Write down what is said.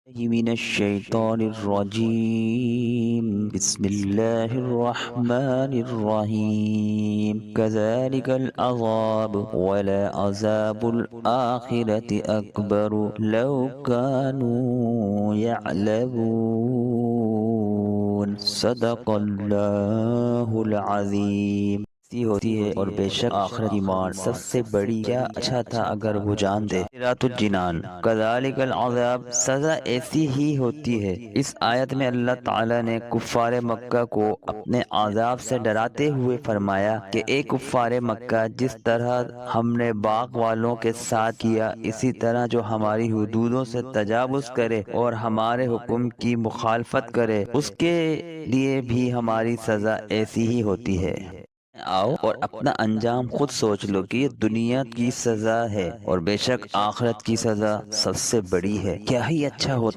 من الشيطان الرجيم بسم الله الرحمن الرحيم كذلك العذاب ولا عذاب الآخرة أكبر لو كانوا يعلمون صدق الله العظيم ہوتی ہے اور بے شک آخرت کی مان سب سے بڑی کیا اچھا تھا اگر وہ جان دے رات الجنان کذالک العذاب سزا ایسی ہی ہوتی ہے۔ اس آیت میں اللہ تعالیٰ نے کفار مکہ کو اپنے عذاب سے ڈراتے ہوئے فرمایا کہ اے کفار مکہ جس طرح ہم نے باغ والوں کے ساتھ کیا اسی طرح جو ہماری حدودوں سے تجاوز کرے اور ہمارے حکم کی مخالفت کرے اس کے لیے بھی ہماری سزا ایسی ہی ہوتی ہے۔ آؤ اور اپنا انجام خود سوچ لو کہ یہ دنیا کی سزا ہے اور بے شک آخرت کی سزا سب سے بڑی ہے۔ کیا ہی اچھا ہوتا